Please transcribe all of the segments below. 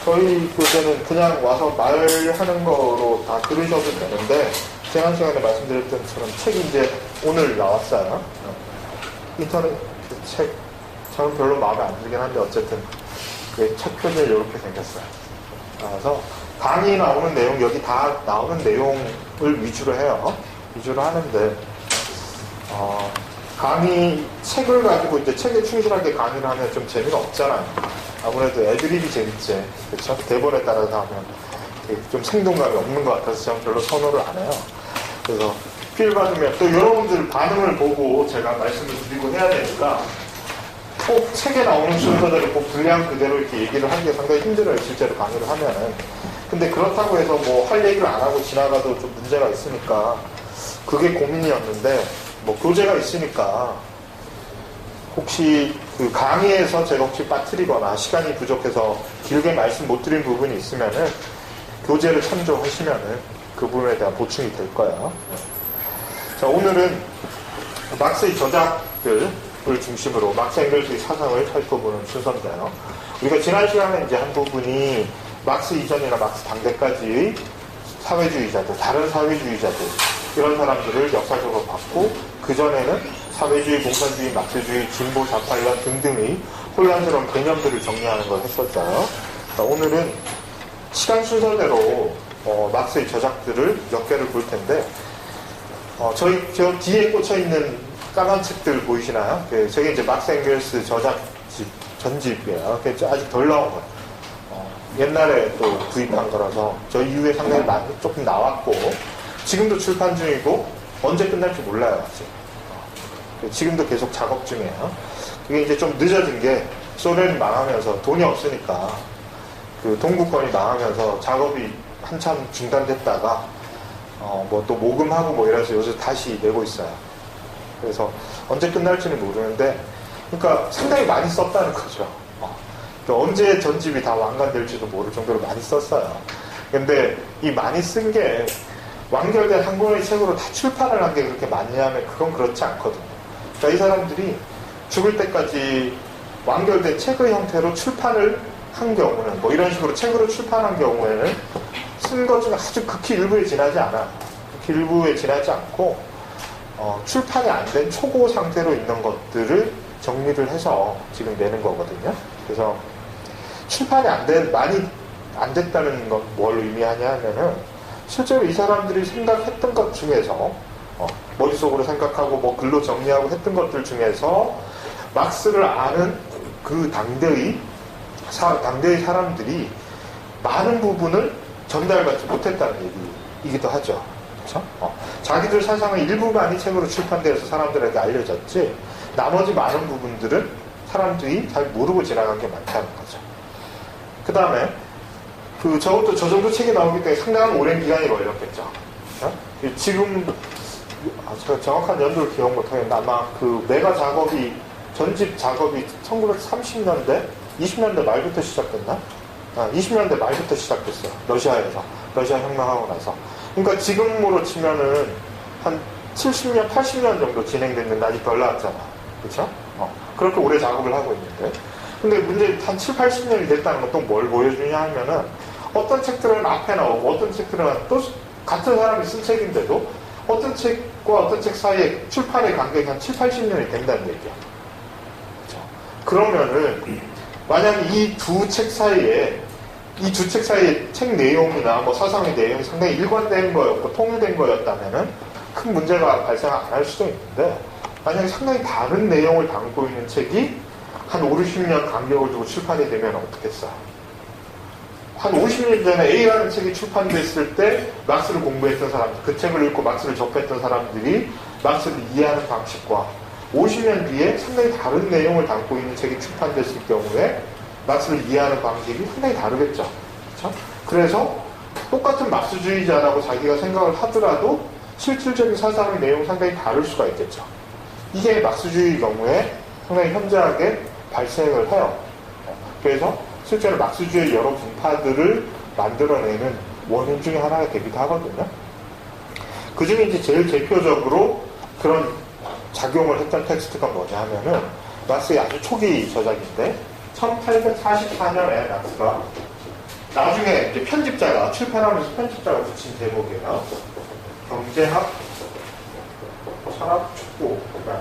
저희 교재는 그냥 와서 말하는 거로 다 들으셔도 되는데, 지난 시간에 말씀드렸던 것처럼 책이 이제 오늘 나왔어요. 인터넷 책, 저는 별로 마음에 안 들긴 한데, 어쨌든, 책 표지는 이렇게 생겼어요. 그래서 강의 나오는 내용, 여기 다 나오는 내용을 위주로 해요. 위주로 하는데, 강의, 책을 가지고 이제 책에 충실하게 강의를 하면 좀 재미가 없잖아요. 아무래도 애드립이 재밌지. 그렇죠? 대본에 따라서 하면 좀 생동감이 없는 것 같아서 저는 별로 선호를 안 해요. 그래서 필 받으면 또 여러분들 반응을 보고 제가 말씀을 드리고 해야 되니까 꼭 책에 나오는 순서대로 꼭 분량 그대로 이렇게 얘기를 하는 게 상당히 힘들어요. 실제로 강의를 하면은. 근데 그렇다고 해서 뭐 할 얘기를 안 하고 지나가도 좀 문제가 있으니까 그게 고민이었는데, 뭐 교재가 있으니까 혹시 그 강의에서 제가 혹시 빠뜨리거나 시간이 부족해서 길게 말씀 못 드린 부분이 있으면은 교재를 참조하시면은 그 부분에 대한 보충이 될 거예요. 자, 오늘은 막스의 저작들을 중심으로 막스 앵겔스의 사상을 살펴보는 순서인데요. 우리가 지난 시간에 이제 한 부분이 막스 이전이나 막스 당대까지의 사회주의자들, 다른 사회주의자들, 이런 사람들을 역사적으로 봤고, 그전에는 사회주의, 공산주의, 막스주의, 진보, 좌팔련 등등의 혼란스러운 개념들을 정리하는 걸 했었어요. 자, 오늘은 시간 순서대로 막스의 저작들을 몇 개를 볼 텐데, 저 뒤에 꽂혀있는 까만 책들 보이시나요? 저게 이제 막스 앵겔스 저작집, 전집이에요. 아직 덜 나온 거예요. 옛날에 또 구입한 거라서 저 이후에 상당히 조금 나왔고, 지금도 출판 중이고, 언제 끝날지 몰라요, 아직. 지금도 계속 작업 중이에요. 그게 이제 좀 늦어진 게 소련이 망하면서 돈이 없으니까 그 동구권이 망하면서 작업이 한참 중단됐다가 뭐 또 모금하고 뭐 이래서 요새 다시 내고 있어요. 그래서 언제 끝날지는 모르는데, 그러니까 상당히 많이 썼다는 거죠. 언제 전집이 다 완간될지도 모를 정도로 많이 썼어요. 근데 이 많이 쓴 게 완결된 한 권의 책으로 다 출판을 한 게 그렇게 많냐면 그건 그렇지 않거든요. 그러니까 이 사람들이 죽을 때까지 완결된 책의 형태로 출판을 한 경우는, 뭐 이런 식으로 책으로 출판한 경우에는 쓴 것 중에 아주 극히 일부에 지나지 않아요. 극히 일부에 지나지 않고 출판이 안 된 초고 상태로 있는 것들을 정리를 해서 지금 내는 거거든요. 그래서 출판이 많이 안 됐다는 건 뭘 의미하냐 하면은, 실제로 이 사람들이 생각했던 것 중에서 머릿속으로 생각하고 뭐 글로 정리하고 했던 것들 중에서 막스를 아는 그 당대의 사람들이 많은 부분을 전달받지 못했다는 얘기이기도 하죠. 그렇죠? 자기들 사상의 일부만이 책으로 출판되어서 사람들에게 알려졌지, 나머지 많은 부분들은 사람들이 잘 모르고 지나간 게 많다는 거죠. 그 다음에 저것도 저 정도 책이 나오기 때문에 상당한 오랜 기간이 걸렸겠죠. 지금 제가 정확한 연도를 기억 못하겠는데, 아마 그 메가 작업이, 전집 작업이 1930년대 20년대 말부터 시작됐나? 20년대 말부터 시작됐어요. 러시아에서. 러시아 혁명하고 나서. 그러니까 지금으로 치면은 한 70년, 80년 정도 진행됐는데 아직 덜 나왔잖아. 그렇죠? 그렇게 오래 작업을 하고 있는데. 근데 문제 한 7, 80년이 됐다는 건 또 뭘 보여주냐 하면은, 어떤 책들은 앞에 나오고 어떤 책들은 또 같은 사람이 쓴 책인데도 어떤 책과 어떤 책 사이에 출판의 간격이 한 7, 80년이 된다는 얘기야. 그렇죠? 그러면은 만약에 이 두 책 사이에 책 내용이나 뭐 사상의 내용이 상당히 일관된 거였고 통일된 거였다면은 큰 문제가 발생 안 할 수도 있는데, 만약에 상당히 다른 내용을 담고 있는 책이 한 5, 60년 간격을 두고 출판이 되면 어떻겠어요? 한 50년 전에 A라는 책이 출판됐을 때 막스를 공부했던 사람들, 그 책을 읽고 막스를 접했던 사람들이 막스를 이해하는 방식과 50년 뒤에 상당히 다른 내용을 담고 있는 책이 출판됐을 경우에 막스를 이해하는 방식이 상당히 다르겠죠. 그렇죠? 그래서 똑같은 막스주의자라고 자기가 생각을 하더라도 실질적인 사상의 내용이 상당히 다를 수가 있겠죠. 이게 막스주의 경우에 상당히 현저하게 발생을 해요. 그래서 실제로 막스주의 여러 분파들을 만들어내는 원인 중에 하나가 되기도 하거든요. 그 중에 이제 제일 대표적으로 그런 작용을 했던 텍스트가 뭐냐 하면은, 막스의 아주 초기 저작인데, 1844년에 막스가 나중에 이제 편집자가, 출판하면서 편집자가 붙인 제목이에요. 경제학 산업 촉구가.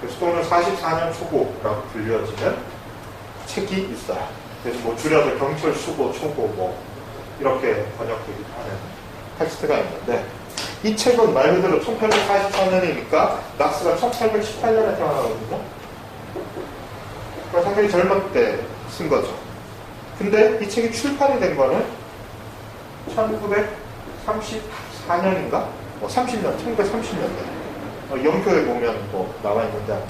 그래서 또는 44년 초고라고 불려지는 책이 있어요. 그래서 뭐 줄여서 경철 수고 초고 뭐 이렇게 번역되기도 하는 텍스트가 있는데, 이 책은 말 그대로 1844년이니까 막스가 1818년에 태어나거든요. 그러니까 상당히 젊을 때 쓴 거죠. 근데 이 책이 출판이 된 거는 1934년인가? 30년, 1930년대. 영표에 보면 뭐 나와 있는데,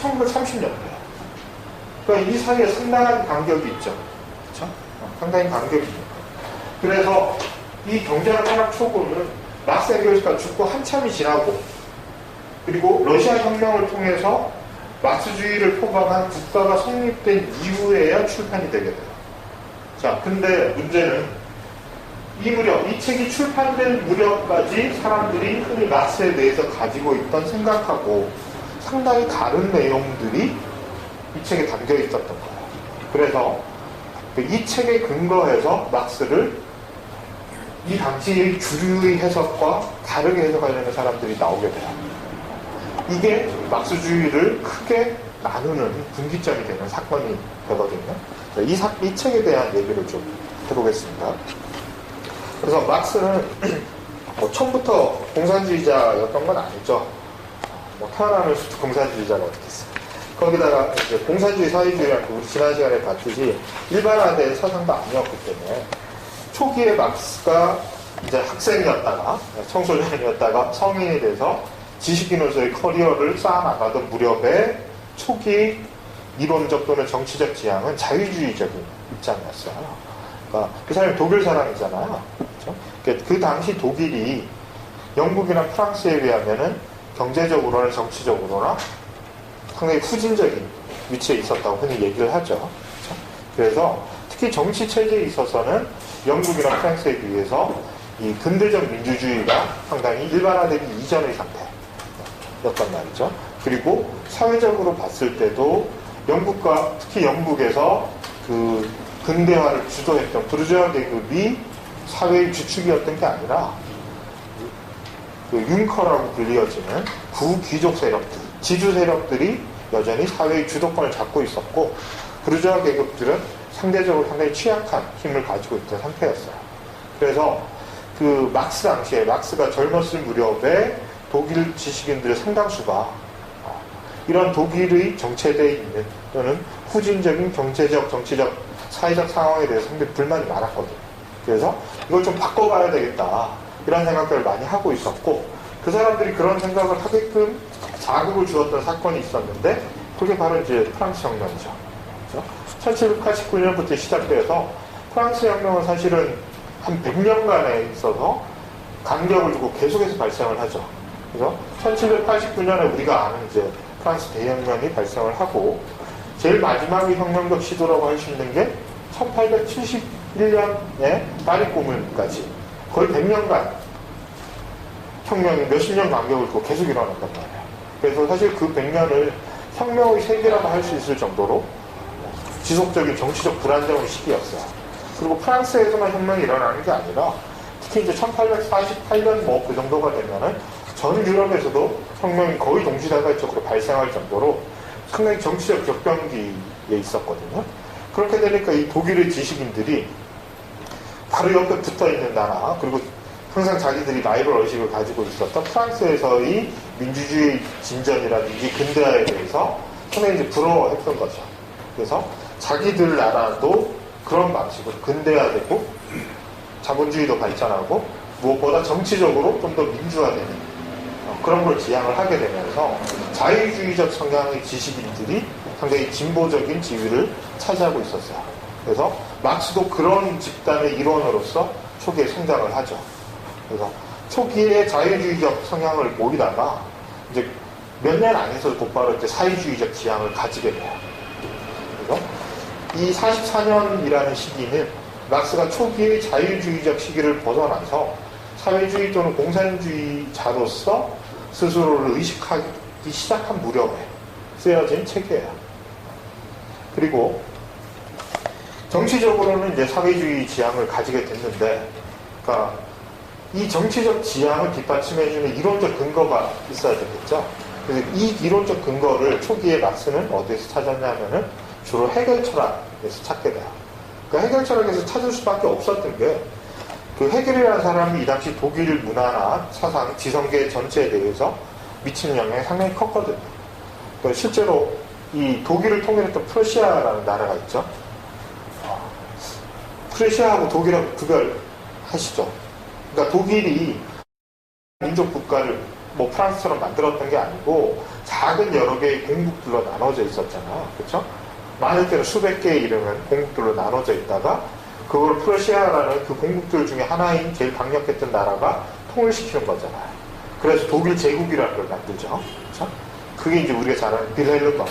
1930년대. 그러니까 이 사이에 상당한 간격이 있죠. 그렇죠? 상당히 간격이 있죠. 그래서 이 경제학 산업 초고는 막스 앵겔스가 죽고 한참이 지나고, 그리고 러시아 혁명을 통해서 막스주의를 포괄한 국가가 성립된 이후에야 출판이 되게 돼요. 자, 근데 문제는 이 무렵, 이 책이 출판된 무렵까지 사람들이 흔히 막스에 대해서 가지고 있던 생각하고 상당히 다른 내용들이 이 책에 담겨 있었던 거예요. 그래서 이 책에 근거해서 막스를 이 당시의 주류의 해석과 다르게 해석하려는 사람들이 나오게 돼요. 이게 막스주의를 크게 나누는 분기점이 되는 사건이 되거든요. 이 책에 대한 얘기를 좀 해보겠습니다. 그래서 막스는 뭐 처음부터 공산주의자였던 건 아니죠. 뭐 태어나면서 공산주의자가 어떻겠어요. 거기다가 이제 공산주의, 사회주의라는 우리 지난 시간에 봤듯이 일반화된 사상도 아니었기 때문에 초기에 막스가 이제 학생이었다가 청소년이었다가 성인이 돼서 지식인으로서의 커리어를 쌓아나가던 무렵에 초기 이론적 또는 정치적 지향은 자유주의적인 입장이었어요. 그러니까 그 사람이 독일 사람이잖아요. 그렇죠? 그 당시 독일이 영국이나 프랑스에 비하면은 경제적으로나 정치적으로나 상당히 후진적인 위치에 있었다고 흔히 얘기를 하죠. 그렇죠? 그래서 특히 정치 체제에 있어서는 영국이나 프랑스에 비해서 이 근대적 민주주의가 상당히 일반화되기 이전의 상태였단 말이죠. 그리고 사회적으로 봤을 때도 영국과 특히 영국에서 그 근대화를 주도했던 부르주아 계급이 사회의 주축이었던 게 아니라 그 융커라고 불리어지는 부귀족 세력들, 지주 세력들이 여전히 사회의 주도권을 잡고 있었고, 부르주아 계급들은 상대적으로 상당히 취약한 힘을 가지고 있던 상태였어요. 그래서 그 막스 당시에, 막스가 젊었을 무렵에 독일 지식인들의 상당수가 이런 독일의 정체되어 있는 또는 후진적인 경제적, 정치적, 사회적 상황에 대해서 상당히 불만이 많았거든요. 그래서 이걸 좀 바꿔봐야 되겠다, 이런 생각들을 많이 하고 있었고, 그 사람들이 그런 생각을 하게끔 자극을 주었던 사건이 있었는데, 그게 바로 이제 프랑스 혁명이죠. 그렇죠? 1789년부터 시작돼서 프랑스 혁명은 사실은 한 100년간에 있어서 간격을 두고 계속해서 발생을 하죠. 그래서 1789년에 우리가 아는 이제 프랑스 대혁명이 발생을 하고, 제일 마지막의 혁명적 시도라고 할 수 있는 게 1871년에 파리 고문까지 거의 100년간 혁명이 몇십 년 간격을 두고 계속 일어났단 말이에요. 그래서 사실 그 100년을 혁명의 세계라고 할 수 있을 정도로 지속적인 정치적 불안정의 시기였어요. 그리고 프랑스에서만 혁명이 일어나는 게 아니라 특히 이제 1848년 뭐 그 정도가 되면은 전 유럽에서도 혁명이 거의 동시다발적으로 발생할 정도로 상당히 정치적 격변기에 있었거든요. 그렇게 되니까 이 독일의 지식인들이 바로 옆에 붙어 있는 나라, 그리고 항상 자기들이 라이벌 의식을 가지고 있었던 프랑스에서의 민주주의 진전이라든지 근대화에 대해서 상당히 이제 부러워했던 거죠. 그래서 자기들 나라도 그런 방식으로 근대화되고 자본주의도 발전하고 무엇보다 정치적으로 좀 더 민주화되는 그런 걸 지향을 하게 되면서 자유주의적 성향의 지식인들이 상당히 진보적인 지위를 차지하고 있었어요. 그래서 막스도 그런 집단의 일원으로서 초기에 성장을 하죠. 그래서 초기에 자유주의적 성향을 보이다가 이제 몇 년 안에서 곧바로 이제 사회주의적 지향을 가지게 돼요. 그래서 이 44년이라는 시기는 막스가 초기의 자유주의적 시기를 벗어나서 사회주의 또는 공산주의자로서 스스로를 의식하기 시작한 무렵에 쓰여진 책이에요. 그리고 정치적으로는 이제 사회주의 지향을 가지게 됐는데, 그러니까 이 정치적 지향을 뒷받침해주는 이론적 근거가 있어야 되겠죠. 그래서 이 이론적 근거를 초기에 막스는 어디에서 찾았냐면은 주로 해결 철학에서 찾게 돼요. 그 해결 철학에서 찾을 수밖에 없었던 게, 그 해겔이라는 사람이 이 당시 독일 문화나 사상, 지성계 전체에 대해서 미친 영향이 상당히 컸거든요. 그러니까 실제로 이 독일을 통일했던 프러시아라는 나라가 있죠. 프러시아하고 독일하고 구별하시죠. 그러니까 독일이 민족 국가를 뭐 프랑스처럼 만들었던 게 아니고 작은 여러 개의 공국들로 나눠져 있었잖아. 그렇죠? 많을 때는 수백 개의 이름은 공국들로 나눠져 있다가 그걸 프러시아라는 그 공국들 중에 하나인 제일 강력했던 나라가 통일시키는 거잖아요. 그래서 독일 제국이라는 걸 만들죠. 그렇죠? 그게 이제 우리가 잘 아는 빌헬름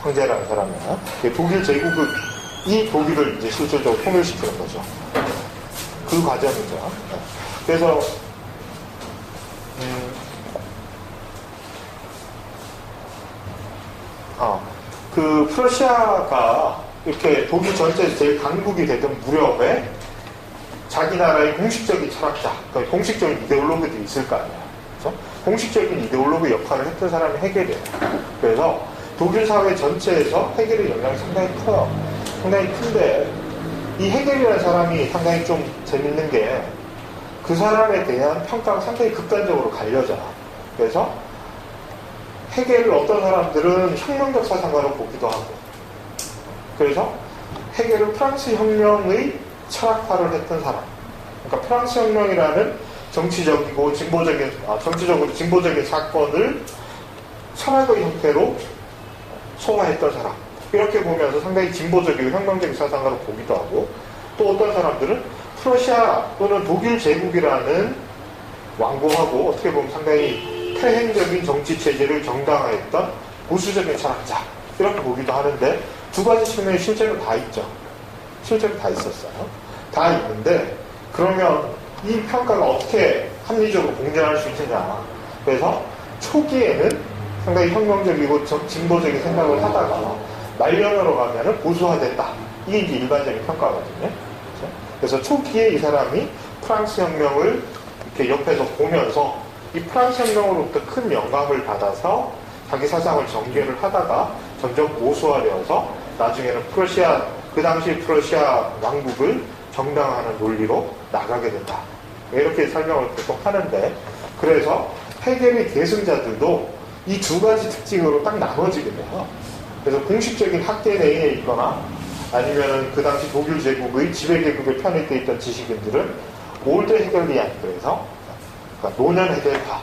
황제라는 사람이야. 독일 제국을, 이 독일을 이제 실질적으로 통일시키는 거죠. 그 과정이죠. 그래서, 그 프러시아가 이렇게 독일 전체에서 제일 강국이 되던 무렵에 자기 나라의 공식적인 철학자, 그러니까 공식적인 이데올로그들이 있을 거 아니야. 그렇죠? 공식적인 이데올로그 역할을 했던 사람이 해겔이에요. 그래서 독일 사회 전체에서 해겔의 영향이 상당히 커요. 상당히 큰데 이 해겔이라는 사람이 상당히 좀 재밌는 게 그 사람에 대한 평가가 상당히 극단적으로 갈려져. 그래서 해겔을 어떤 사람들은 혁명적 사상가로 보기도 하고, 그래서 해겔은 프랑스 혁명의 철학화를 했던 사람. 그러니까 프랑스 혁명이라는 정치적으로 진보적인 사건을 철학의 형태로 소화했던 사람. 이렇게 보면서 상당히 진보적이고 혁명적인 사상가로 보기도 하고, 또 어떤 사람들은 프러시아 또는 독일 제국이라는 완고하고 어떻게 보면 상당히 폐행적인 정치 체제를 정당화했던 보수적인 철학자. 이렇게 보기도 하는데, 두 가지 측면이 실제로 다 있죠. 실제로 다 있었어요. 다 있는데, 그러면 이 평가가 어떻게 합리적으로 공정할 수 있느냐. 그래서 초기에는 상당히 혁명적이고 진보적인 생각을 하다가 말년으로 가면은 보수화됐다. 이게 이제 일반적인 평가거든요. 그래서 초기에 이 사람이 프랑스 혁명을 이렇게 옆에서 보면서 이 프랑스 혁명으로부터 큰 영감을 받아서 자기 사상을 전개를 하다가 점점 보수화되어서 나중에는 프러시아, 그 당시 프러시아 왕국을 정당화하는 논리로 나가게 된다. 이렇게 설명을 계속 하는데, 그래서 해겔의 계승자들도 이 두 가지 특징으로 딱 나눠지게 돼요. 그래서 공식적인 학계 내에 있거나 아니면 그 당시 독일 제국의 지배계급에 편입되어 있던 지식인들은 올드 해겔리안, 그래서 그러니까 노년 해겔파,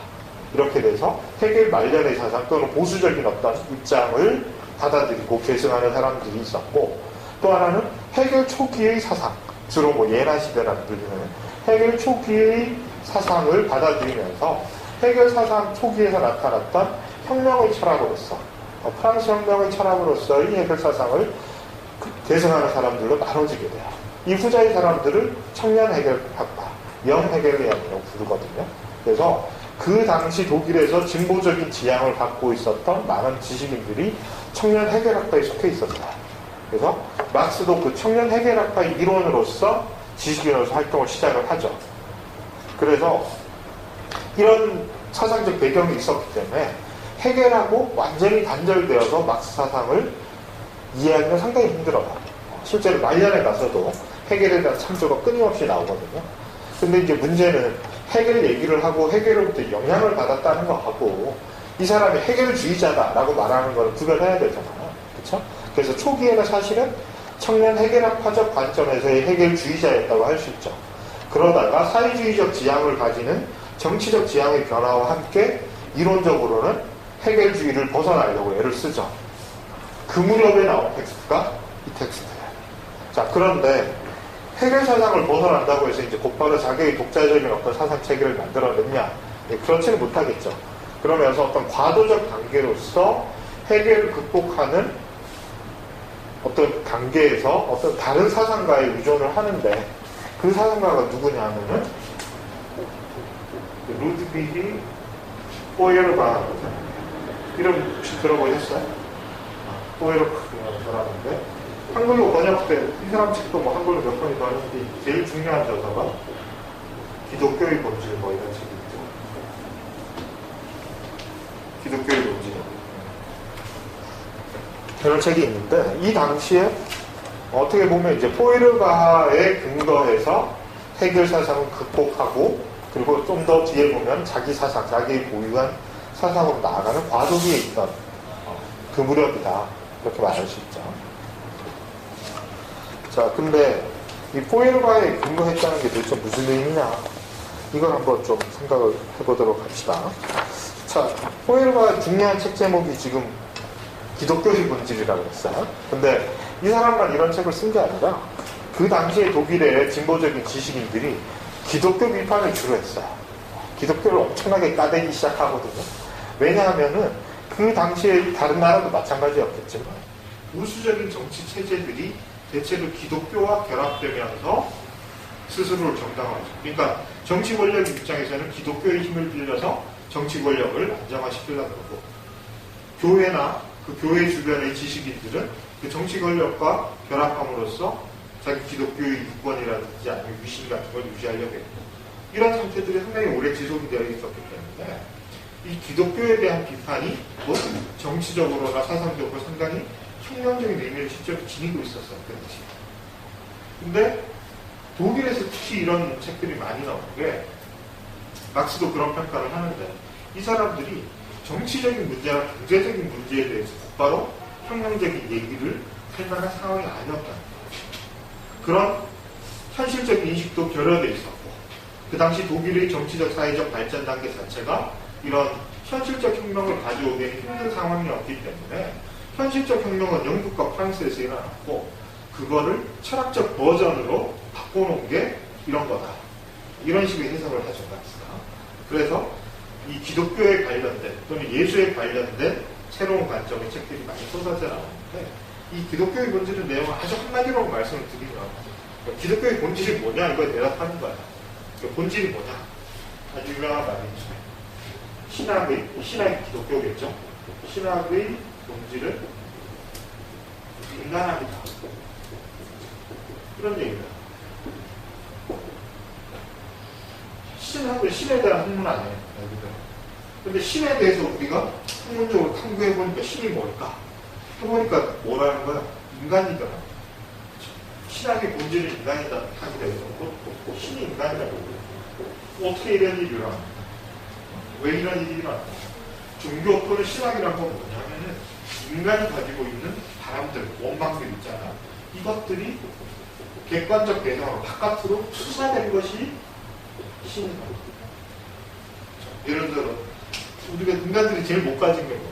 이렇게 돼서 해겔 말년의 사상 또는 보수적인 어떤 입장을 받아들이고 계승하는 사람들이 있었고, 또 하나는 해겔 초기의 사상, 주로 뭐 예나 시대라는 불리는 해겔 초기의 사상을 받아들이면서 해겔 사상 초기에서 나타났던 혁명의 철학으로서, 프랑스 혁명의 철학으로서의 해겔 사상을 계승하는 사람들로 나눠지게 돼요. 이 후자의 사람들을 청년 해겔학파, 영 해겔리안이라고 부르거든요. 그래서 그 당시 독일에서 진보적인 지향을 갖고 있었던 많은 지식인들이 청년 해겔학파에 속해 있었어요. 그래서 막스도 그 청년 해겔학파의 일원으로서 지식인으로서 활동을 시작을 하죠. 그래서 이런 사상적 배경이 있었기 때문에 해겔하고 완전히 단절되어서 막스 사상을 이해하기는 상당히 힘들어요. 실제로 말년에 가서도 해겔에 대한 참조가 끊임없이 나오거든요. 근데 이제 문제는 해겔 얘기를 하고 해겔로부터 영향을 받았다는 거하고 이 사람이 해겔주의자다라고 말하는 걸 구별해야 되잖아요. 그렇죠? 그래서 초기에는 사실은 청년 해겔학파적 관점에서의 해겔주의자였다고 할 수 있죠. 그러다가 사회주의적 지향을 가지는 정치적 지향의 변화와 함께 이론적으로는 해겔주의를 벗어나려고 애를 쓰죠. 그 무렵에 나온 텍스트가 이 텍스트예요. 자, 그런데 해겔 사상을 벗어난다고 해서 이제 곧바로 자기의 독자적인 어떤 사상 체계를 만들어냈냐? 네, 그렇지는 못하겠죠. 그러면서 어떤 과도적 단계로서 해겔을 극복하는 어떤 단계에서 어떤 다른 사상가에 의존을 하는데, 그 사상가가 누구냐 하면은 루드비히 포에르바흐, 이름 혹시 들어보셨어요? 포에르바흐라는 사람인데, 한글로 번역된 이 사람 책도 뭐 한글로 몇 권이 나왔는데 제일 중요한 저서가 기독교의 본질 뭐 이런 책이 있죠. 기독교의 본질 이런 책이 있는데 이 당시에 어떻게 보면 이제 포에르바에 근거해서 해결 사상을 극복하고 그리고 좀 더 뒤에 보면 자기 사상, 자기 보유한 사상으로 나아가는 과도기에 있던 그 무렵이다. 그렇게 말할 수 있죠. 자, 근데 이 포에르바에 근거했다는 게 도대체 무슨 의미냐? 이걸 한번 좀 생각을 해보도록 합시다. 자, 포에르바의 중요한 책 제목이 지금 기독교의 본질이라고 했어요. 근데 이 사람만 이런 책을 쓴 게 아니라 그 당시에 독일의 진보적인 지식인들이 기독교 비판을 주로 했어요. 기독교를 엄청나게 까대기 시작하거든요. 왜냐하면은 그 당시에 다른 나라도 마찬가지였겠지만 우수적인 정치 체제들이 대체로 기독교와 결합되면서 스스로를 정당화하죠. 그러니까 정치 권력 입장에서는 기독교의 힘을 빌려서 정치 권력을 안정화시키려는 거고 교회나 그 교회 주변의 지식인들은 그 정치 권력과 결합함으로써 자기 기독교의 유권이라든지 아니면 위신 같은 걸 유지하려고 했고 이런 상태들이 상당히 오래 지속이 되어 있었기 때문에 이 기독교에 대한 비판이 뭐 정치적으로나 사상적으로 상당히 혁명적인 의미를 실제로 지니고 있었어요. 그 당시에. 근데 독일에서 특히 이런 책들이 많이 나오는 게 막스도 그런 평가를 하는데 이 사람들이 정치적인 문제나 경제적인 문제에 대해서 곧바로 혁명적인 얘기를 할 만한 상황이 아니었다는 거예요. 그런 현실적 인식도 결여되어 있었고 그 당시 독일의 정치적 사회적 발전 단계 자체가 이런 현실적 혁명을 가져오기 힘든 상황이었기 때문에 현실적 혁명은 영국과 프랑스에서 일어났고 그거를 철학적 버전으로 바꿔놓은 게 이런 거다. 이런 식의 해석을 하죠. 그래서 이 기독교에 관련된 또는 예수에 관련된 새로운 관점의 책들이 많이 쏟아져 나오는데 이 기독교의 본질의 내용을 아주 한마디로 말씀을 드리면 기독교의 본질이 뭐냐 이걸 대답하는 거야. 본질이 뭐냐? 아주 유명한 말이 있죠. 신학의 기독교겠죠. 신학의 본질은 인간합니다. 그런 얘기입니다. 신학은 신에 대한 학문 아니에요. 근데 신에 대해서 우리가 학문적으로 탐구해보니까 신이 뭘까? 해보니까 뭐라는 거야? 인간이더라. 신학의 본질은 인간이다 하게 되서 신이 인간이라고. 어떻게 이런 일이 일어납니까? 왜 이런 일이 일어납니까? 종교 또는 신학이란 건 뭐냐면은 인간이 가지고 있는 바람들, 원망들 있잖아. 이것들이 객관적 대상으로 바깥으로 투사된 것이 신입니다. 예를 들어 우리가 인간들이 제일 못 가진 게 뭐야?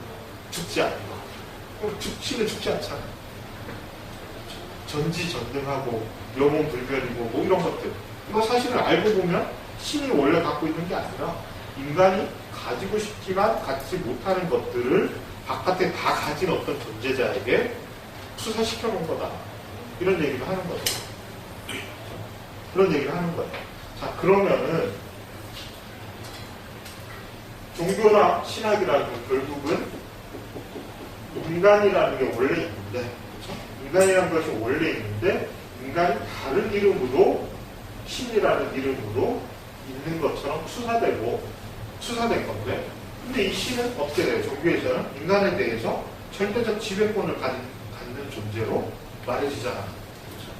죽지 않는 거. 신은 죽지 않잖아. 전지전능하고 영혼불변이고 뭐 이런 것들. 이거 사실은 알고 보면 신이 원래 갖고 있는 게 아니라 인간이 가지고 싶지만 갖지 못하는 것들을 바깥에 다 가진 어떤 존재자에게 투사시켜 놓은 거다. 이런 얘기를 하는 거죠. 그런 얘기를 하는 거예요. 자, 그러면은 종교나 신학이라는 건 결국은 인간이라는 게 원래 있는데, 그렇죠? 인간이라는 것이 원래 있는데 인간이 다른 이름으로 신이라는 이름으로 있는 것처럼 수사된 건데, 근데 이 신은 어떻게 돼요? 종교에서는 인간에 대해서 절대적 지배권을 갖는 존재로 말해지잖아. 그렇죠?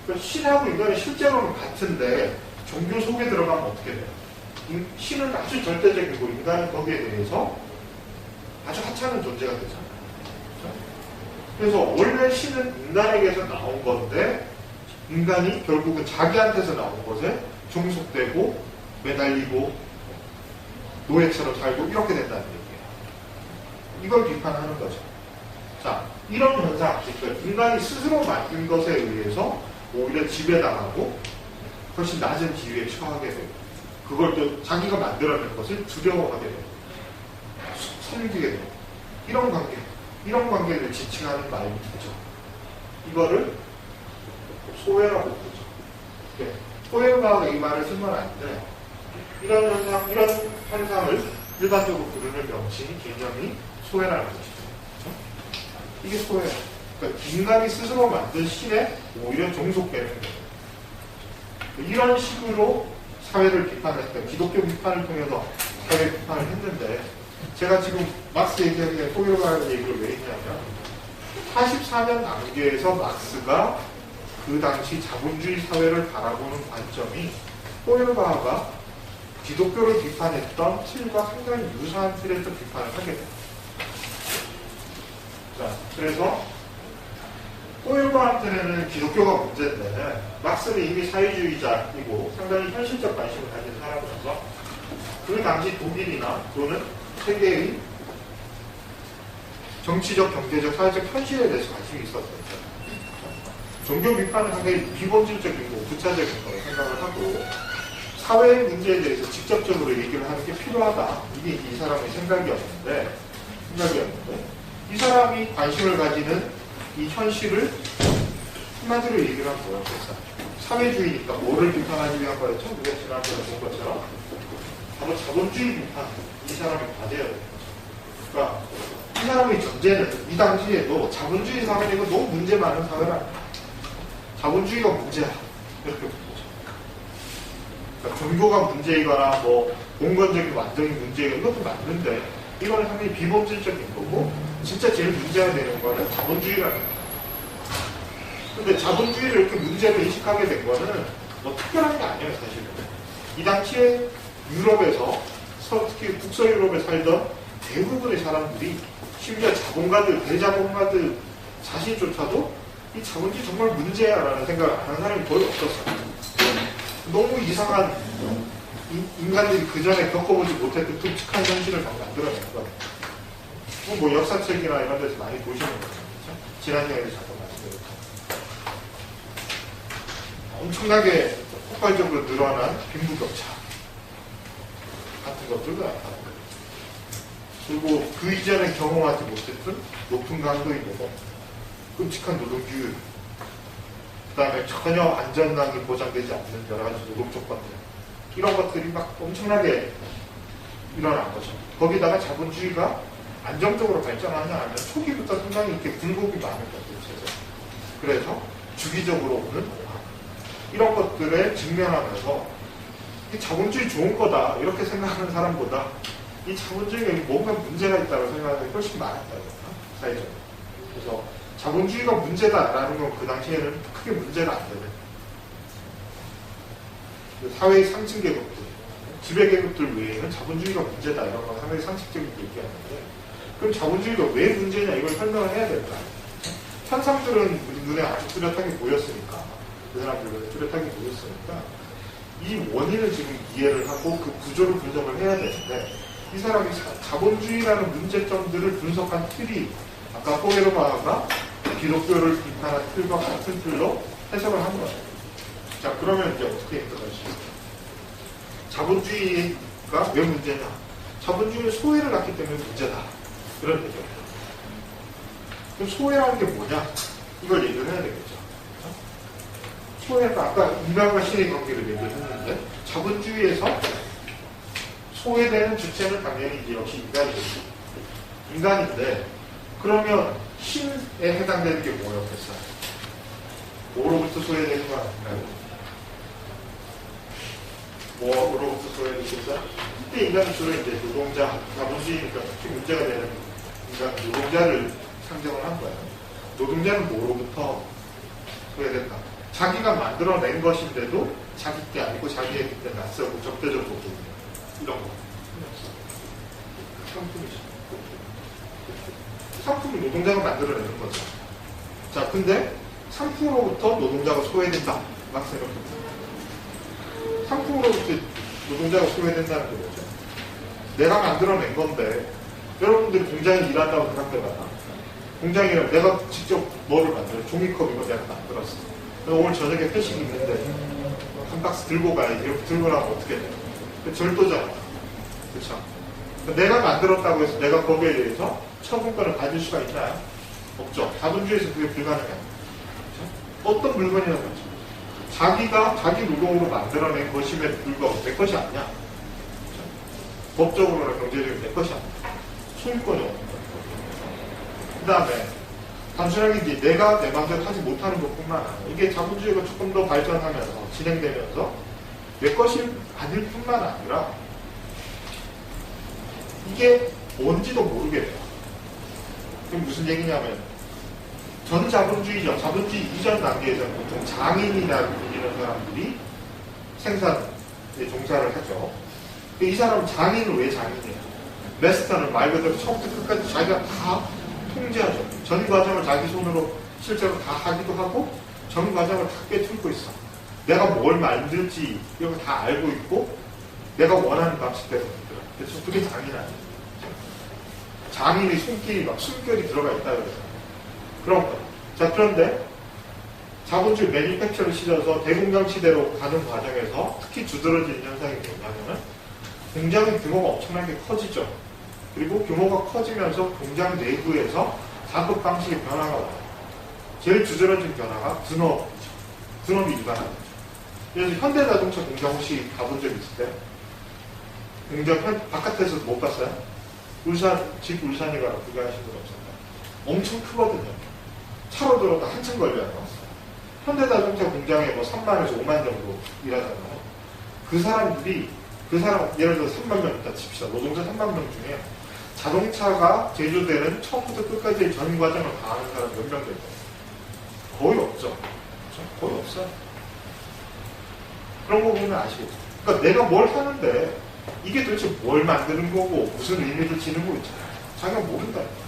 그러니까 신하고 인간이 실제로는 같은데 종교 속에 들어가면 어떻게 돼요? 신은 아주 절대적이고 인간은 거기에 대해서 아주 하찮은 존재가 되잖아요. 그렇죠? 그래서 원래 신은 인간에게서 나온 건데 인간이 결국은 자기한테서 나온 것에 종속되고 매달리고 노예처럼 살고 이렇게 된다는 얘기예요. 이걸 비판하는 거죠. 자, 이런 현상, 그러니까 인간이 스스로 만든 것에 의해서 오히려 지배당하고 훨씬 낮은 지위에 처하게 되고 그걸 또 자기가 만들어낸 것을 두려워하게 되고 섬기게 되고 이런 관계를 지칭하는 말이죠. 이거를 소외라고 부르죠. 네. 소외가 이 말을 쓴 건 아닌데 이런 현상을 일반적으로 부르는 명칭이 개념이 소외라는 것이죠. 그렇죠? 이게 소외. 그러니까 인간이 스스로 만든 신에 오히려 종속되는 거예요. 이런 식으로 사회를 비판했던, 기독교 비판을 통해서 사회 비판을 했는데, 제가 지금 막스 얘기하기 전에 포일바의 얘기를 왜 했냐면, 44년 단계에서 막스가 그 당시 자본주의 사회를 바라보는 관점이 포일바가 기독교를 비판했던 틀과 상당히 유사한 틀에서 비판을 하게 됩니다. 자, 그래서 포일바한테는 기독교가 문제인데, 막스는 이미 사회주의자이고 상당히 현실적 관심을 가진 사람이라서 그 당시 독일이나 또는 세계의 정치적, 경제적, 사회적 현실에 대해서 관심이 있었어요. 종교 비판은 상당히 비본질적이고 부차적인 거라고 생각을 하고, 사회의 문제에 대해서 직접적으로 얘기를 하는 게 필요하다. 이게 이 사람의 생각이었는데, 이 사람이 관심을 가지는 이 현실을 한마디로 얘기를 하면 뭐였겠어요? 사회주의니까 뭐를 비판하기 위한 거였죠? 우리가 지난번에 본 것처럼 바로 자본주의 비판, 이 사람의 과제였어요. 그러니까 이 사람의 전제는 이 당시에도 자본주의 사회는 너무 문제 많은 사회라, 자본주의가 문제야, 이렇게 본 거죠. 그러니까 종교가 문제이거나 뭐 공건적인 완전히 문제이거나 이것도 맞는데, 이거는 상당히 비본질적인 거고, 진짜 제일 문제가 되는 거는 자본주의라는 거예요. 근데 자본주의를 이렇게 문제로 인식하게 된 거는 뭐 특별한 게 아니에요, 사실은. 이 당시에 유럽에서, 특히 북서유럽에 살던 대부분의 사람들이, 심지어 자본가들, 대자본가들 자신조차도 이 자본주의 정말 문제야라는 생각을 안 하는 사람이 거의 없었어요. 너무 이상한, 인간들이 그 전에 겪어보지 못했던 독특한 현실을 막 만들어낸 거예요. 뭐 역사책이나 이런 데서 많이 보시는 거죠. 그렇죠? 지난 시간에도 잠깐 말씀드렸죠. 엄청나게 폭발적으로 늘어난 빈부격차 같은 것들도 나타나고, 그리고 그 이전에 경험하지 못했던 높은 강도의 노동, 끔찍한 노동규율, 그 다음에 전혀 안전망이 보장되지 않는 여러 가지 노동 조건들, 이런 것들이 막 엄청나게 일어난 거죠. 거기다가 자본주의가 안정적으로 발전하지 않으면 초기부터 상당히 이렇게 굴곡이 많은 것들, 그래서 주기적으로 오는 고학, 이런 것들에 직면하면서 이 자본주의 좋은 거다 이렇게 생각하는 사람보다 이 자본주의가 뭔가 문제가 있다고 생각하는 게 훨씬 많았다고, 사회적으로. 그래서 자본주의가 문제다라는 건 그 당시에는 크게 문제가 안 되는, 사회의 상층 계급들, 지배 계급들 외에는 자본주의가 문제다 이런 건 상당히 상식적인 얘기하는데, 그럼 자본주의가 왜 문제냐 이걸 설명을 해야 된다. 현상들은 눈에 아주 뚜렷하게 보였으니까, 그 사람들 눈에 뚜렷하게 보였으니까 이 원인을 지금 이해를 하고 그 구조를 분석을 해야 되는데, 이 사람이 자본주의라는 문제점들을 분석한 틀이 아까 포에르바가 기독교를 비판한 틀과 같은 틀로 해석을 한 거예요. 자, 그러면 이제 어떻게 해석할 수 있어요? 자본주의가 왜 문제냐? 자본주의는 소외를 낳기 때문에 문제다. 그런 얘기예요. 그럼 소외라는 게 뭐냐? 이걸 얘기를 해야 되겠죠. 소외가 아까 인간과 신의 관계를 얘기를 했는데, 자본주의에서 소외되는 주체는 당연히 이제 역시 인간이겠죠. 인간인데, 그러면 신에 해당되는 게 뭐였겠어요? 뭐로부터 소외되는 거 아닌가요? 뭐로부터 소외되겠어요? 이때 인간은 주로 이제 노동자, 자본주의니까 특히 문제가 되는 인간, 노동자를 상정을 한 거예요. 노동자는 뭐로부터 소외된다? 자기가 만들어낸 것인데도 자기 게 아니고 자기의 때 낯설고 적대적으로 보이는 이런 거. 상품이죠. 상품을 노동자가 만들어내는 거죠. 자, 근데 상품으로부터 노동자가 소외된다. 막 생각해보세요. 상품으로부터 노동자가 소외된다는 게 뭐죠? 내가 만들어낸 건데, 여러분들이 공장에 일한다고 생각해봐라. 공장이라 내가 직접 뭐를 만들어? 종이컵 이거 내가 만들었어. 오늘 저녁에 회식 있는데 한 박스 들고 가야지. 이렇게 들고 나면 어떻게 돼? 절도잖아. 그렇죠? 내가 만들었다고 해서 내가 거기에 대해서 처분권을 가질 수가 있나요? 없죠. 자본주의에서 그게 불가능해요. 그렇죠? 어떤 물건이나 그렇죠. 자기가 자기 노동으로 만들어낸 것임에도 불구하고 내 것이 아니야. 그렇죠? 법적으로는 경제적으로 내 것이 아니야. 소유권이 없는 거예요. 그 다음에 단순하게 이제 내가 내 마음대로 하지 못하는 것뿐만 아니라 이게 자본주의가 조금 더 발전하면서 진행되면서 내 것이 아닐 뿐만 아니라 이게 뭔지도 모르게 돼요. 그럼 무슨 얘기냐면 전 자본주의죠. 자본주의 이전 단계에서는 보통 장인이라고 불리는 사람들이 생산에 종사를 하죠. 이 사람은 장인은 왜 장인이에요? 마스터는 말 그대로 처음부터 끝까지 자기가 다 통제하죠. 전 과정을 자기 손으로 실제로 다 하기도 하고 전 과정을 다 꿰뚫고 있어. 내가 뭘 만들지 이런 거 다 알고 있고 내가 원하는 방식대로 만들어. 그래서 그게 장인 아니에요. 장인의 손길이 막 숨결이 들어가 있다 그래서 그런 거예요. 자, 그런데 자본주의 매니팩처를 실어서 대공장 시대로 가는 과정에서 특히 두드러지는 현상이 뭐냐면은 공장의 규모가 엄청나게 커지죠. 그리고 규모가 커지면서 공장 내부에서 작업 방식의 변화가 와요. 제일 두드러진 변화가 분업이죠. 분업이 일반화되죠. 그래서 현대자동차 공장 혹시 가본 적 있을 때 공장 바깥에서 못 봤어요? 집 울산에 가라 구경하신 분 없었나요? 엄청 크거든요. 차로 들어도 한참 걸려요. 현대자동차 공장에 뭐 3만에서 5만 정도 일하잖아요. 그 사람들이 예를 들어 3만 명 있다 칩시다. 노동자 3만 명 중에 자동차가 제조되는 처음부터 끝까지 전 과정을 다 하는 사람 몇 명 될까요? 거의 없죠. 그렇죠? 거의 없어요. 그런 거 보면 아시겠죠? 그러니까 내가 뭘 하는데 이게 도대체 뭘 만드는 거고 무슨 의미를 지는 거 있잖아요. 자기가 모른다니까.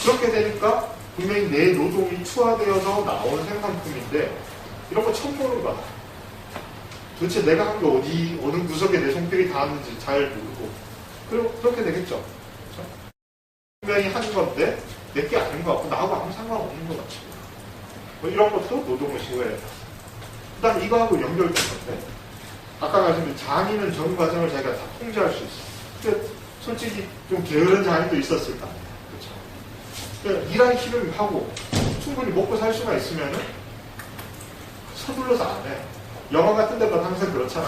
그렇게 되니까 분명히 내 노동이 투하되어서 나오는 생산품인데 이런 거 처음 보는 거야. 도대체 내가 한 게 어느 구석에 내 손길이 닿았는지 잘 모르고 그렇게 되겠죠. 그렇죠? 분명히 한 건데 내게 아닌 것 같고 나하고 아무 상관없는 것 같지. 뭐 이런 것도 노동을 시도해야 돼. 그 다음 이거하고 연결된 건데 아까 말씀드린 장인은 전 과정을 자기가 다 통제할 수 있어. 근데 솔직히 좀 게으른 장인도 있었을 거 아니에요. 그렇죠? 그러니까 일하기 싫으면 하고 충분히 먹고 살 수가 있으면은 서둘러서 안 해. 영화 같은 데도 항상 그렇잖아.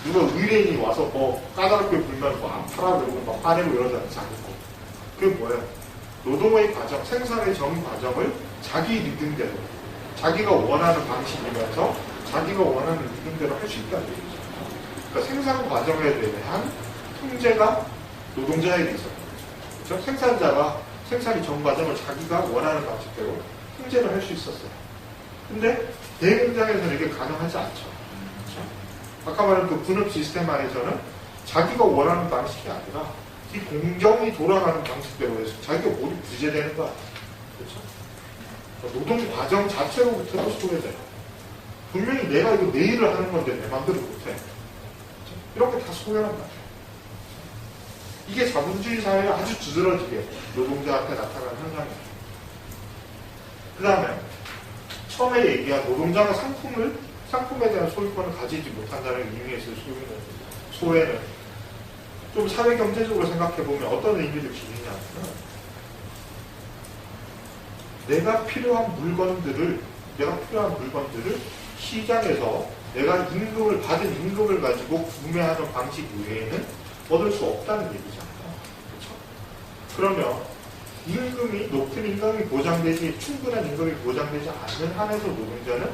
누가 의뢰인이 와서 뭐 까다롭게 굴면 뭐 안 팔아 그러고 막 화내고 이러잖아. 자기고. 그게 뭐예요? 노동의 과정, 생산의 전 과정을 자기 리듬대로 자기가 원하는 방식이면서 자기가 원하는 리듬대로 할 수 있다는 얘기죠. 그러니까 생산 과정에 대한 통제가 노동자에게 있어요. 그렇죠? 생산자가 생산의 전 과정을 자기가 원하는 방식대로 통제를 할 수 있었어요. 근데 대공장에서는 이게 가능하지 않죠. 그렇죠? 아까 말한 그 분업 시스템 안에서는 자기가 원하는 방식이 아니라 이 공정이 돌아가는 방식대로 해서 자기가 몰입 부재되는 거야. 그렇죠? 노동 과정 자체로부터도 소외돼요. 분명히 내가 이거 내일을 하는 건데 내 마음대로 못해. 그렇죠? 이렇게 다 소외란 말이에요. 이게 자본주의 사회에 아주 두드러지게 노동자한테 나타나는 현상이에요. 그 다음에 처음에 얘기한 노동자가 상품에 대한 소유권을 가지지 못한다는 의미에서의 소외는 좀 사회경제적으로 생각해보면 어떤 의미를 지니냐면 내가 필요한 물건들을 시장에서 내가 받은 임금을 가지고 구매하는 방식 외에는 얻을 수 없다는 얘기잖아요. 그렇죠? 그러면 높은 임금이 보장되지, 충분한 임금이 보장되지 않는 한에서 노동자는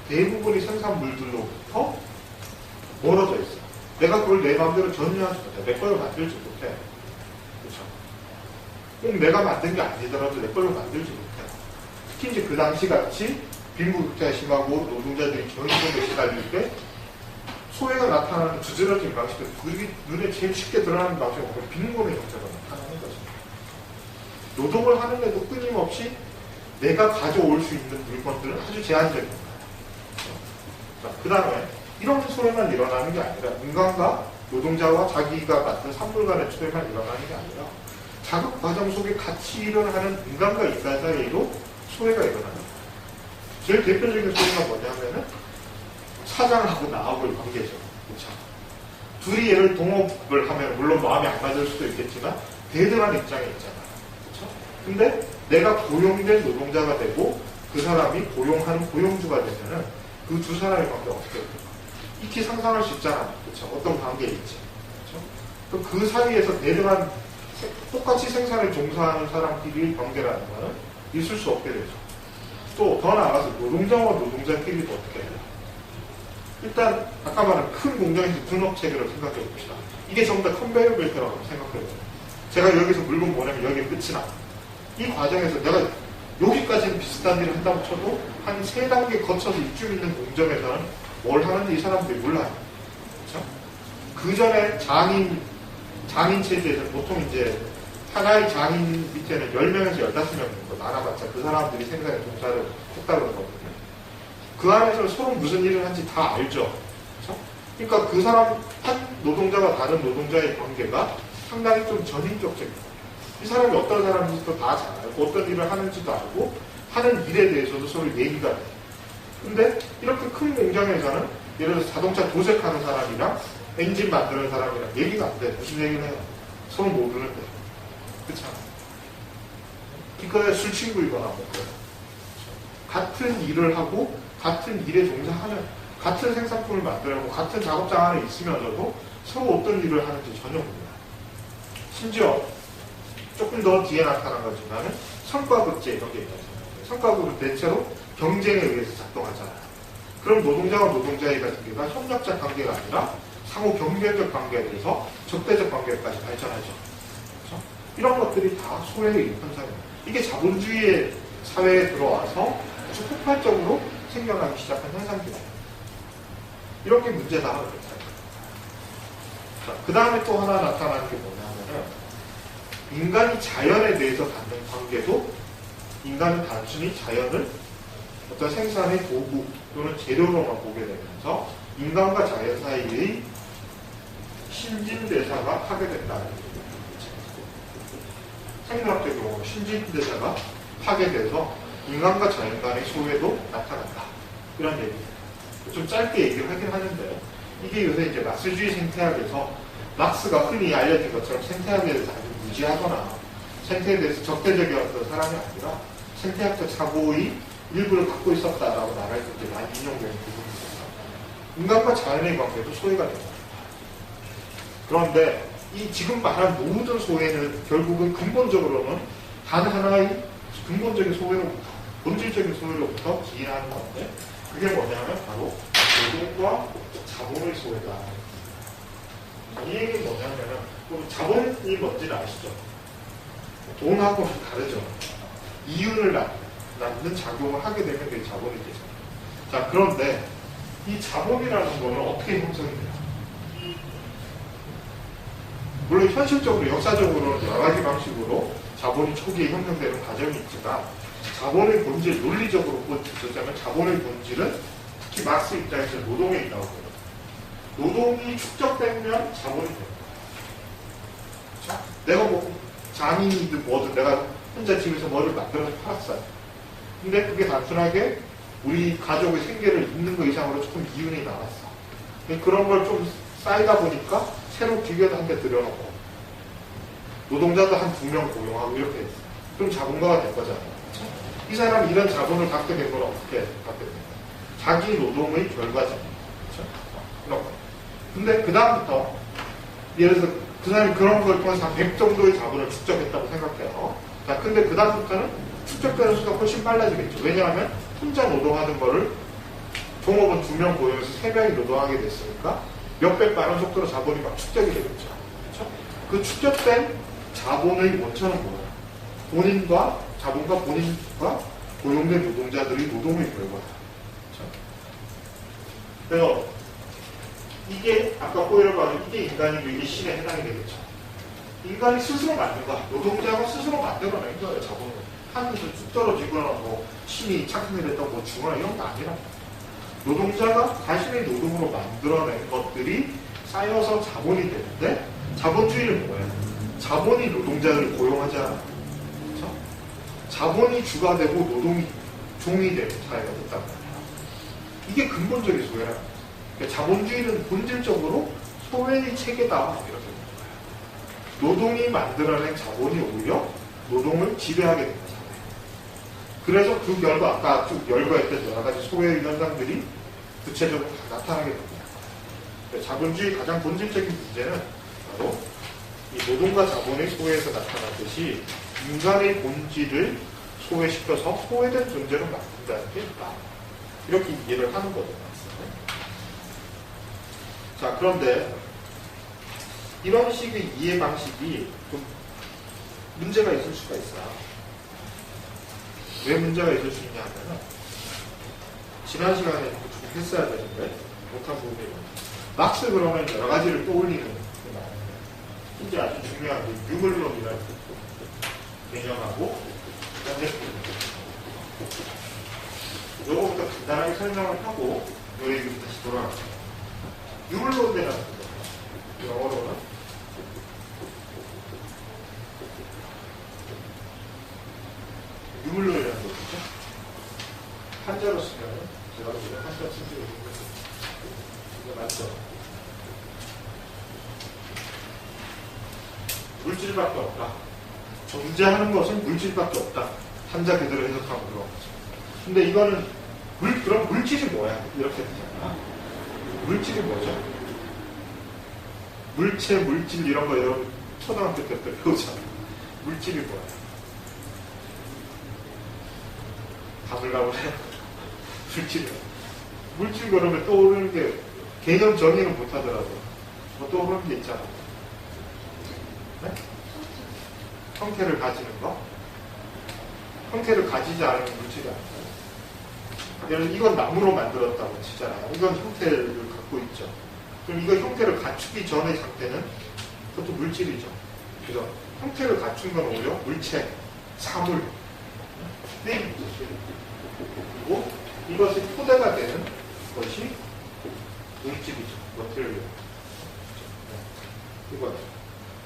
대부분의 생산물들로부터 멀어져 있어요. 내가 그걸 내 마음대로 전유하지 못해. 내 걸로 만들지 못해. 그렇죠? 꼭 내가 만든 게 아니더라도 내 걸로 만들지 못해. 특히 이제 그 당시 같이 빈부격차가 심하고 노동자들이 경쟁에 시달릴 때 소외가 나타나는 두드러진 방식은 그게 눈에 제일 쉽게 드러나는 방식은 빈곤의 형태가 나타나는 거죠. 노동을 하는데도 끊임없이 내가 가져올 수 있는 물건들은 아주 제한적인 거예요. 그 다음에 이런 소외만 일어나는 게 아니라 인간과 노동자와 자기가 맡은 산물 간의 소외만 일어나는 게 아니라 작업 과정 속에 같이 일어나는 인간과 인간 사이에도 소외가 일어나는 거예요. 제일 대표적인 소외가 뭐냐면은 사장하고 나하고의 관계죠. 그렇죠? 둘이 얘를 동업을 하면 물론 마음이 안 맞을 수도 있겠지만 대등한 입장에 있잖아요. 그렇죠? 근데 내가 고용된 노동자가 되고 그 사람이 고용하는 고용주가 되면은 그 두 사람의 관계가 어떻게 될까? 익히 상상할 수 있잖아. 그렇죠? 어떤 관계일지. 그렇죠? 그 사이에서 대등한 똑같이 생산에 종사하는 사람끼리 관계라는 거는 있을 수 없게 되죠. 또 더 나아가서 노동자와 노동자끼리도 어떻게 해요? 일단 아까 말한 큰 공장에서 분업체계를 생각해 봅시다. 이게 전부 다 컨베이어 벨트라고 생각해요. 제가 여기서 물건 보내면 여기에 끝이 나. 이 과정에서 내가 여기까지는 비슷한 일을 한다고 쳐도 한 3단계 거쳐서 이쯤 있는 공정에서는 뭘 하는지 이 사람들이 몰라요. 그렇죠? 그 전에 장인 체제에서 보통 이제 하나의 장인 밑에는 10명에서 15명 정도 나눠봤자 그 사람들이 생산에 종사를 했다고 그러거든요. 그 안에서 서로 무슨 일을 하는지 다 알죠. 그렇죠? 그러니까 그 사람 한 노동자와 다른 노동자의 관계가 상당히 좀 전인격적입니다. 이 사람이 어떤 사람인지도 다 잘 알고 어떤 일을 하는지도 알고 하는 일에 대해서도 서로 얘기가 돼요. 근데 이렇게 큰 공장에서는 예를 들어서 자동차 도색하는 사람이랑 엔진 만드는 사람이랑 얘기가 안 돼. 무슨 얘기를 해요? 서로 모르는데. 그렇잖아. 기껏해 술 친구이거나 뭐 그래요. 같은 일을 하고 같은 일에 종사하는 같은 생산품을 만들고 같은 작업장 안에 있으면서도 서로 어떤 일을 하는지 전혀 몰라요. 심지어 조금 더 뒤에 나타난 거지만 성과급제 이런 게 있잖아요. 성과급은 대체로 경쟁에 의해서 작동하잖아요. 그럼 노동자와 노동자의 관계가 협력적 관계가 아니라 상호 경쟁적 관계에 대해서 적대적 관계까지 발전하죠. 그렇죠? 이런 것들이 다 소외의 현상입니다. 이게 자본주의의 사회에 들어와서 아주 폭발적으로 생겨나기 시작한 현상입니다. 이렇게 문제다. 그 다음에 또 하나 나타나는 게 뭐냐면은 인간이 자연에 대해서 갖는 관계도 인간은 단순히 자연을 어떤 생산의 도구 또는 재료로만 보게 되면서 인간과 자연 사이의 신진대사가 파괴된다는 얘기입니다. 생물학적 경우 신진대사가 파괴돼서 인간과 자연 간의 소외도 나타난다. 이런 얘기입니다. 좀 짧게 얘기를 하긴 하는데요. 이게 요새 이제 막스주의 생태학에서 막스가 흔히 알려진 것처럼 생태학에 대해서 아주 무지하거나 생태에 대해서 적대적이었던 사람이 아니라 생태학적 사고의 일부를 갖고 있었다라고 말할 때 많이 인용되는 부분입니다. 인간과 자연의 관계도 소외가 됩니다. 그런데 이 지금 말한 모든 소외는 결국은 근본적으로는 단 하나의 근본적인 소외로부터 본질적인 소외로부터 기인하는 건데 그게 뭐냐면 바로 노동과 자본의 소외다. 이 얘기는 뭐냐면은 자본이 뭔지는 아시죠? 돈하고는 다르죠. 이윤을 낳는 작용을 하게 되면 그게 자본이 되죠. 자, 그런데 이 자본이라는 거는 어떻게 형성이 돼요? 물론 현실적으로 역사적으로는 여러 가지 방식으로 자본이 초기에 형성되는 과정이 있지만 자본의 본질, 논리적으로 보자면 자본의 본질은 특히 막스 입장에서 노동에 있다고 보여요. 노동이 축적되면 자본이 됩니다. 자, 내가 뭐 장인이든 뭐든 내가 혼자 집에서 뭐를 만들어서 팔았어요. 근데 그게 단순하게 우리 가족의 생계를 잇는 것 이상으로 조금 이윤이 나왔어. 그런 걸 좀 쌓이다 보니까 새로 기계도 한 대 들여놓고 노동자도 한 2명 고용하고 이렇게 했어요. 그럼 자본가가 된 거잖아요. 이 사람이 이런 자본을 갖게 된 건 어떻게 갖게 됩니까? 자기 노동의 결과죠. 그렇죠? 이런 거. 근데 그 다음부터 예를 들어서 그 사람이 그런 걸 통해서 한 100 정도의 자본을 축적했다고 생각해요. 자, 근데 그 다음부터는 축적되는 수가 훨씬 빨라지겠죠. 왜냐하면 혼자 노동하는 거를 종업원 2명 고용해서 3명이 노동하게 됐으니까 몇백 빠른 속도로 자본이 막 축적이 되겠죠. 그렇죠? 그 축적된 자본의 원천은 뭐예요? 본인과 자본과 본인과 고용된 노동자들의 노동의 결과다. 그렇죠? 그래서 이게 아까 보이라고 이게 인간이고 이게 신에 해당이 되겠죠. 인간이 스스로 만든 거야. 노동자가 스스로 만들어낸 거예요. 자본을. 하늘에서 쭉 떨어지거나 뭐 신이 착륙을 했던 뭐 죽거나 이런 거 아니라 노동자가 자신의 노동으로 만들어낸 것들이 쌓여서 자본이 되는데 자본주의는 뭐예요? 자본이 노동자들을 고용하지 않아요. 그렇죠? 자본이 주가 되고 노동이 종이 되는 사회가 됐단 말이에요. 이게 근본적인 소외라는 거예요. 그러니까 자본주의는 본질적으로 소외의 체계다 이렇게 보는 거예요. 노동이 만들어낸 자본이 오히려 노동을 지배하게 됩니다. 그래서 그 결과, 아까 쭉 열거했던 여러 가지 소외의 현상들이 구체적으로 다 나타나게 됩니다. 자본주의 가장 본질적인 문제는 바로 이 노동과 자본의 소외에서 나타났듯이 인간의 본질을 소외시켜서 소외된 존재로 만든다는 게 있다. 이렇게 이해를 하는 거죠. 자, 그런데 이런 식의 이해 방식이 좀 문제가 있을 수가 있어요. 왜 문제가 있을 수 있냐 하면 지난 시간에 좀 했어야 되는데 못한 부분이 막스 그러면 여러 가지를 떠올리는 게 많아요. 이제 아주 중요한 게 유물론이라는 개념하고 요거부터 간단하게 설명을 하고 요 얘기로 다시 돌아갑니다. 유물론이라는 거죠. 영어로는 유물론이라는 거죠. 한자로 쓰면 제가 오늘 한자 쓴지 모르겠어요. 이거 맞죠? 물질밖에 없다. 존재하는 것은 물질밖에 없다. 한자 그대로 해석하면 그런 거죠. 근데 이거는 그럼 물질이 뭐야? 이렇게 되잖아. 물질이 뭐죠? 물체, 물질 이런 거 여러분 초등학교 때 배우잖아. 물질이 뭐야? 가물가물해. 물질 그러면 떠오르는 게 개념 정의는 못하더라도 뭐 떠오르는 게 있잖아. 네? 형태를 가지는 거? 형태를 가지지 않으면 물질이 아니에요. 예를 들어 이건 나무로 만들었다고 치잖아요. 이건 형태를 갖고 있죠. 그럼 이거 형태를 갖추기 전의 상태는 그것도 물질이죠. 그죠? 형태를 갖춘 건 오히려 물체, 사물. 네. 그리고 이것이 토대가 되는 것이 물질이죠. 머티리얼. 이거죠.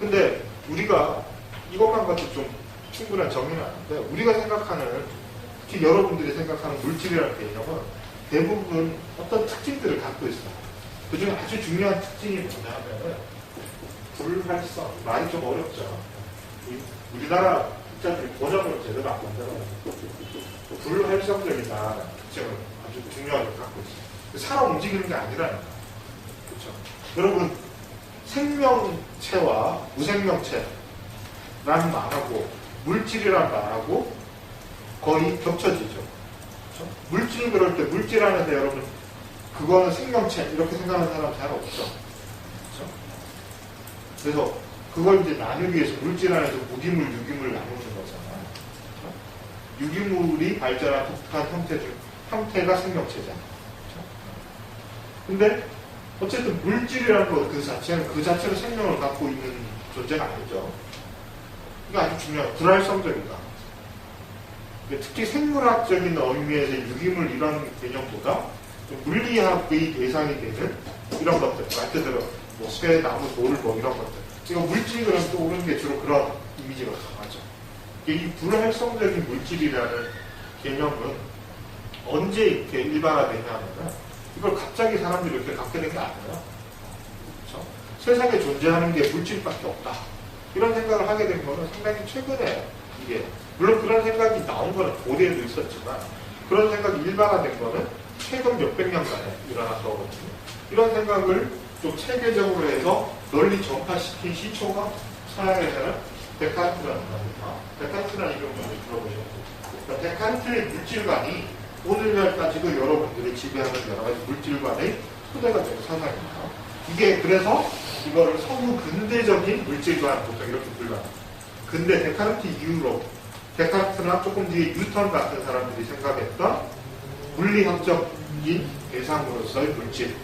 근데 우리가 이것만 가지고 좀 충분한 정의는 아닌데 우리가 생각하는 특히 여러분들이 생각하는 물질이라는 개념은 대부분 어떤 특징들을 갖고 있어요. 그 중에 아주 중요한 특징이 뭐냐면 불활성. 말이 좀 어렵죠. 우리나라 학자들이 번역을 제대로 안 만들어요. 불활성적이다라는 특징을 아주 중요하게 갖고 있어요. 사람 움직이는 게 아니라니까. 그렇죠. 여러분 생명체와 무생명체라는 말하고 물질이라는 말하고 거의 겹쳐지죠. 그렇죠? 물질 그럴 때 물질 하는데 여러분 그거는 생명체 이렇게 생각하는 사람 잘 없죠. 그렇죠? 그래서 그걸 이제 나누기 위해서 물질 안에서 무기물, 유기물 나누는 거잖아요. 그렇죠? 유기물이 발전한 독특한 형태가 생명체잖아요. 그렇죠? 근데 어쨌든 물질이라는 것 그 자체는 그 자체로 생명을 갖고 있는 존재가 아니죠. 이게 아주 중요한 불활성적이다. 특히 생물학적인 의미에서 유기물 이런 개념보다 물리학의 대상이 되는 이런 것들, 말 그대로 뭐 쇠, 나무, 돌, 뭐 이런 것들. 이거 물질 그러면 또 오는 게 주로 그런 이미지가 강하죠. 이 불활성적인 물질이라는 개념은 언제 이렇게 일반화되냐면은 이걸 갑자기 사람들이 이렇게 갖게 된 게 아니에요. 그렇죠? 세상에 존재하는 게 물질밖에 없다. 이런 생각을 하게 된 거는 상당히 최근에 이게 물론 그런 생각이 나온 거는 고대에도 있었지만 그런 생각이 일반화된 거는 최근 몇백 년간에 일어난 거거든요. 이런 생각을 좀 체계적으로 해서 널리 전파시킨 시초가 서양에서는 데카르트라는 겁니다. 데카르트라는 이름 먼저 들어보셨고 그러니까 데카르트의 물질관이 오늘날까지도 여러분들이 지배하는 여러 가지 물질관의 토대가 되는 사상입니다. 이게 그래서 이거를 서구 근대적인 물질관 보통 이렇게 불러요. 근데 데카르트 이후로 데카르트나 조금 뒤에 뉴턴 같은 사람들이 생각했던 물리학적인 대상으로서의 물질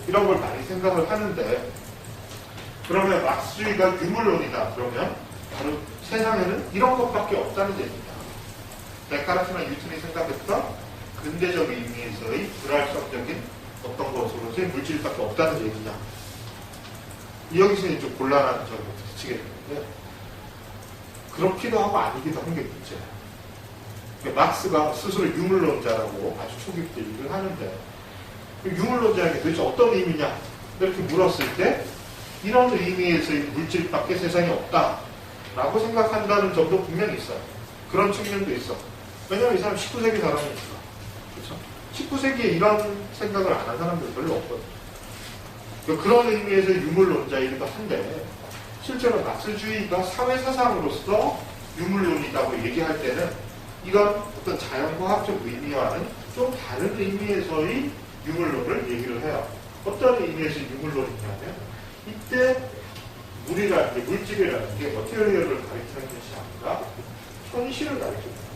이런 걸 많이 생각을 하는데 그러면 막스주의가 유물론이다 그러면 바로 세상에는 이런 것밖에 없다는 얘기입니다. 데카르트나 뉴턴이 생각했던 근대적 의미에서의 불활성적인 어떤 것으로서의 물질밖에 없다는 얘기냐. 여기서 좀 곤란한 점을 붙이게 되는데 그렇기도 하고 아니기도 한 게 문제예요. 그러니까 막스가 스스로 유물론자라고 아주 초기 때 얘기를 하는데 유물론자라는 게 도대체 어떤 의미냐 이렇게 물었을 때 이런 의미에서의 물질밖에 세상에 없다라고 생각한다는 점도 분명히 있어요. 그런 측면도 있어. 왜냐하면 이 사람 19세기 사람이니까. 그렇죠? 19세기에 이런 생각을 안 한 사람들 별로 없거든요. 그런 의미에서 유물론자이기도 한데 실제로 막스주의가 사회사상으로서 유물론이라고 얘기할 때는 이건 어떤 자연과학적 의미와는 좀 다른 의미에서의 유물론을 얘기를 해요. 어떤 의미에서 유물론이냐면 이때 물이라는 게, 물질이라는 게 머티리얼을 가리키는 것이 아니라 현실을 가리킵니다.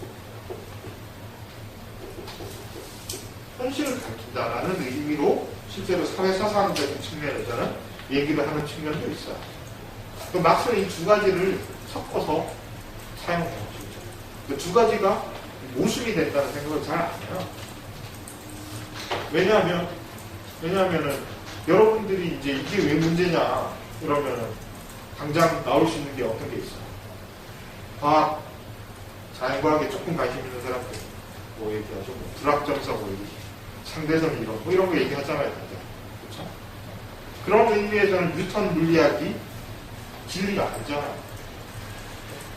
현실을 가리킨다라는 의미로 실제로 사회사상적인 측면에서는 얘기를 하는 측면도 있어요. 그 막스는 이 두 가지를 섞어서 사용해요. 그 두 가지가 모순이 된다는 생각을 잘 안 해요. 왜냐하면은 여러분들이 이제 이게 왜 문제냐 그러면은 당장 나올 수 있는 게 어떤 게 있어요. 과학, 자연과학에 조금 관심 있는 사람들 뭐 얘기하죠. 뭐 불확정성, 뭐 상대성 이론, 뭐 이런 거 얘기하잖아요. 그렇죠? 그런 의미에서는 뉴턴 물리학이 진리가 아니잖아요.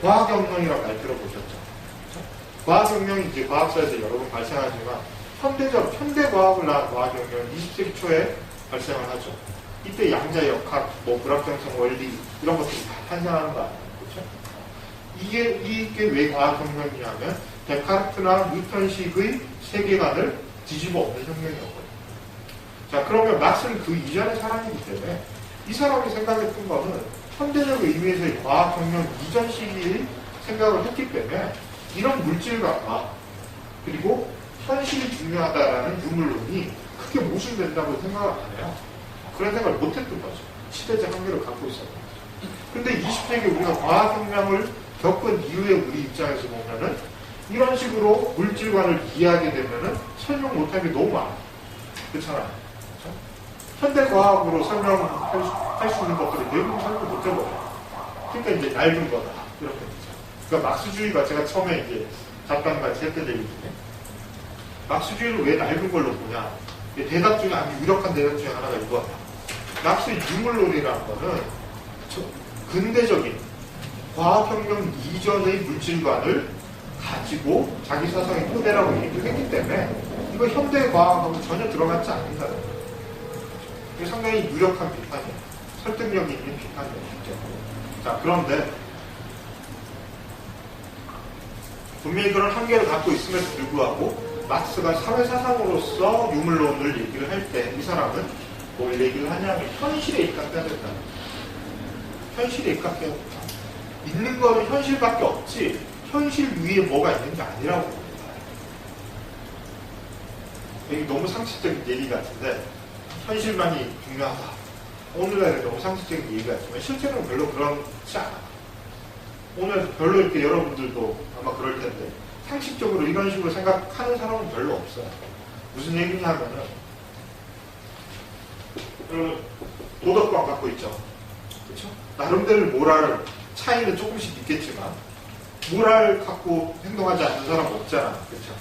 과학혁명이라고 말 들어보셨죠? 그렇죠? 과학혁명이 이제 과학사에서 여러 번 발생하지만 현대과학을 낳은 과학혁명은 20세기 초에 발생을 하죠. 이때 양자역학, 뭐 불확정성 원리 이런 것들이 다 탄생하는 거 아니에요. 그렇죠? 이게 왜 과학혁명이냐면 데카르트나 뉴턴식의 세계관을 뒤집어 엎는 혁명이었거든요. 자, 그러면 막스는 그 이전의 사람이기 때문에 이 사람이 생각했던 거는 현대적 의미에서의 과학혁명 이전 시기의 생각을 했기 때문에 이런 물질과 과학 그리고 현실이 중요하다라는 유물론이 크게 모순된다고 생각을 안 해요. 그런 생각을 못했던 거죠. 시대적 한계를 갖고 있었던 거죠. 근데 20세기 우리가 과학혁명을 겪은 이후에 우리 입장에서 보면은 이런 식으로 물질관을 이해하게 되면은 설명 못하는 게 너무 많아요. 그렇잖아요. 그렇죠? 현대과학으로 설명할 수 있는 것들을 대부분 설명 못 해버려요. 그러니까 이제 낡은 거다. 이렇게 되죠. 그러니까 막스주의가 제가 처음에 이제 잡담같이 했던 얘기 중에 막스주의를 왜 낡은 걸로 보냐. 대답 중에 아주 유력한 대답 중에 하나가 이거예요. 막스의 유물론이라는 거는 근대적인 과학혁명 이전의 물질관을 가지고 자기 사상의 토대라고 얘기를 했기 때문에 이거 현대과학하고 전혀 들어가지 않는다는 거예요. 이게 상당히 유력한 비판이에요. 설득력이 있는 비판이에요. 실제로. 자, 그런데 분명히 그런 한계를 갖고 있음에도 불구하고 막스가 사회사상으로서 유물론을 얘기를 할 때 이 사람은 뭘 얘기를 하냐면 현실에 입각해야 된다. 현실에 입각해야 된다. 있는 거는 현실밖에 없지 현실 위에 뭐가 있는 게 아니라고 봅니다. 이게 너무 상식적인 얘기 같은데 현실만이 중요하다. 오늘날에 너무 상식적인 얘기 같지만 실제로는 별로 그렇지 않아. 오늘 별로 이렇게 여러분들도 아마 그럴 텐데 상식적으로 이런 식으로 생각하는 사람은 별로 없어요. 무슨 얘기냐 하면은 도덕관 갖고 있죠. 그렇죠? 나름대로 모랄 차이는 조금씩 있겠지만 모랄 갖고 행동하지 않는 사람 없잖아. 그렇죠?